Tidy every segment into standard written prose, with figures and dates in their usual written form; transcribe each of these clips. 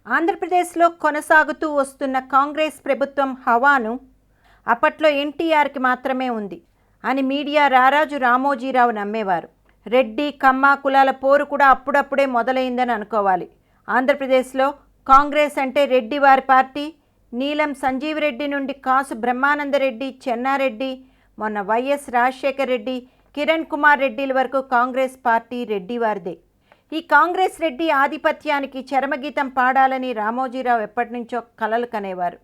ఆంధ్రప్రదేశ్లో కొనసాగుతూ వస్తున్న కాంగ్రెస్ ప్రభుత్వం హవాను అప్పట్లో ఎన్టీఆర్కి మాత్రమే ఉంది అని మీడియా రారాజు రామోజీరావు నమ్మేవారు. రెడ్డి కమ్మ కులాల పోరు కూడా అప్పుడప్పుడే మొదలైందని అనుకోవాలి. ఆంధ్రప్రదేశ్లో కాంగ్రెస్ అంటే రెడ్డి వారి పార్టీ. నీలం సంజీవరెడ్డి నుండి కాసు బ్రహ్మానందరెడ్డి, చెన్నారెడ్డి, మొన్న వైఎస్ రాజశేఖర రెడ్డి, కిరణ్ కుమార్ రెడ్డిల వరకు కాంగ్రెస్ పార్టీ రెడ్డి వారిదే. ఈ కాంగ్రెస్ రెడ్డి ఆధిపత్యానికి చరమగీతం పాడాలని రామోజీరావు ఎప్పటినుంచో కలలు కనేవారు.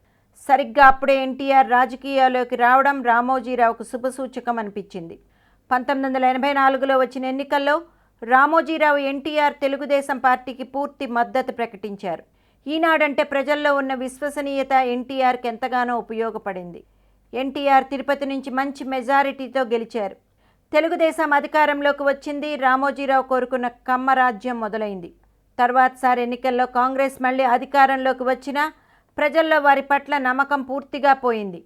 సరిగ్గా అప్పుడే ఎన్టీఆర్ రాజకీయాల్లోకి రావడం రామోజీరావుకు శుభసూచకం అనిపించింది. 1984లో వచ్చిన ఎన్నికల్లో రామోజీరావు ఎన్టీఆర్ తెలుగుదేశం పార్టీకి పూర్తి మద్దతు ప్రకటించారు. ఈనాడంటే ప్రజల్లో ఉన్న విశ్వసనీయత ఎన్టీఆర్కి ఎంతగానో ఉపయోగపడింది. ఎన్టీఆర్ తిరుపతి నుంచి మంచి మెజారిటీతో గెలిచారు. తెలుగుదేశం అధికారంలోకి వచ్చింది. రామోజీరావు కోరుకున్న కమ్మ రాజ్యం మొదలైంది. తర్వాతసారి ఎన్నికల్లో కాంగ్రెస్ మళ్ళీ అధికారంలోకి వచ్చినా ప్రజల్లో వారి పట్ల నమ్మకం పూర్తిగా పోయింది.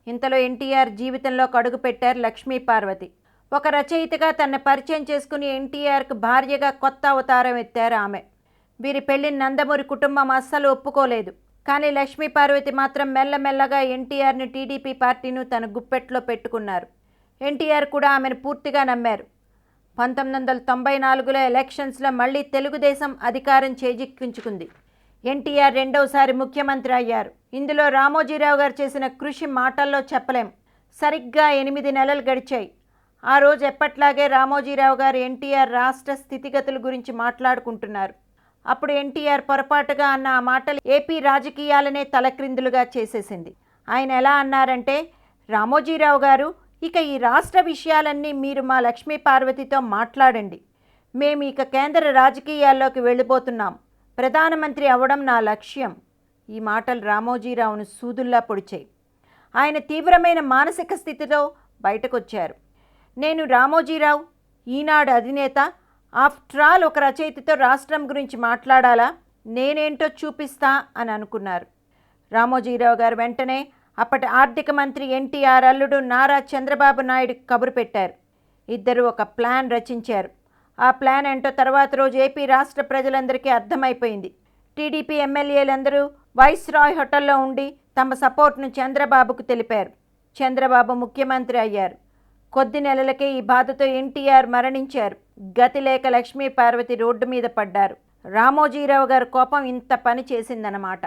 ఇంతలో ఎన్టీఆర్ జీవితంలోకి అడుగుపెట్టారు లక్ష్మీ పార్వతి. ఒక రచయితగా తనను పరిచయం చేసుకుని ఎన్టీఆర్కు భార్యగా కొత్త అవతారం ఎత్తారు ఆమె. వీరి పెళ్లిని నందమూరి కుటుంబం అస్సలు ఒప్పుకోలేదు. కానీ లక్ష్మీ పార్వతి మాత్రం మెల్లమెల్లగా ఎన్టీఆర్ని, టీడీపీ పార్టీను తన గుప్పెట్లో పెట్టుకున్నారు. ఎన్టీఆర్ కూడా ఆమెను పూర్తిగా నమ్మారు. 1994లో ఎలక్షన్స్లో మళ్ళీ తెలుగుదేశం అధికారం చేజిక్కించుకుంది. ఎన్టీఆర్ రెండవసారి ముఖ్యమంత్రి అయ్యారు. ఇందులో రామోజీరావు గారు చేసిన కృషి మాటల్లో చెప్పలేం. సరిగ్గా 8 నెలలు గడిచాయి. ఆ రోజు ఎప్పట్లాగే రామోజీరావు గారు ఎన్టీఆర్ రాష్ట్ర స్థితిగతుల గురించి మాట్లాడుకుంటున్నారు. అప్పుడు ఎన్టీఆర్ పొరపాటుగా అన్న ఆ మాటలు ఏపీ రాజకీయాలనే తలక్రిందులుగా చేసేసింది. ఆయన ఎలా అన్నారంటే, రామోజీరావు గారు, ఇక ఈ రాష్ట్ర విషయాలన్నీ మీరు మా లక్ష్మీ పార్వతితో మాట్లాడండి. మేము ఇక కేంద్ర రాజకీయాల్లోకి వెళ్ళిపోతున్నాం. ప్రధానమంత్రి అవ్వడం నా లక్ష్యం. ఈ మాటలు రామోజీరావును సూదుల్లా పొడిచాయి. ఆయన తీవ్రమైన మానసిక స్థితితో బయటకొచ్చారు. నేను రామోజీరావు, ఈనాడు అధినేత, ఆఫ్టర్ ఆల్ ఒక రచయితతో రాష్ట్రం గురించి మాట్లాడాలా, నేనేంటో చూపిస్తా అని అనుకున్నారు. రామోజీరావు గారు వెంటనే అప్పటి ఆర్థిక మంత్రి ఎన్టీఆర్ అల్లుడు నారా చంద్రబాబు నాయుడు కబురు పెట్టారు. ఇద్దరు ఒక ప్లాన్ రచించారు. ఆ ప్లాన్ ఏంటో తర్వాత రోజు ఏపీ రాష్ట్ర ప్రజలందరికీ అర్థమైపోయింది. టీడీపీ ఎమ్మెల్యేలందరూ వైస్రాయ్ హోటల్లో ఉండి తమ సపోర్ట్ను చంద్రబాబుకు తెలిపారు. చంద్రబాబు ముఖ్యమంత్రి అయ్యారు. కొద్ది నెలలకే ఈ బాధతో ఎన్టీఆర్ మరణించారు. గతి లేక లక్ష్మీ పార్వతి రోడ్డు మీద పడ్డారు. రామోజీరావు గారి కోపం ఇంత పని చేసిందన్నమాట.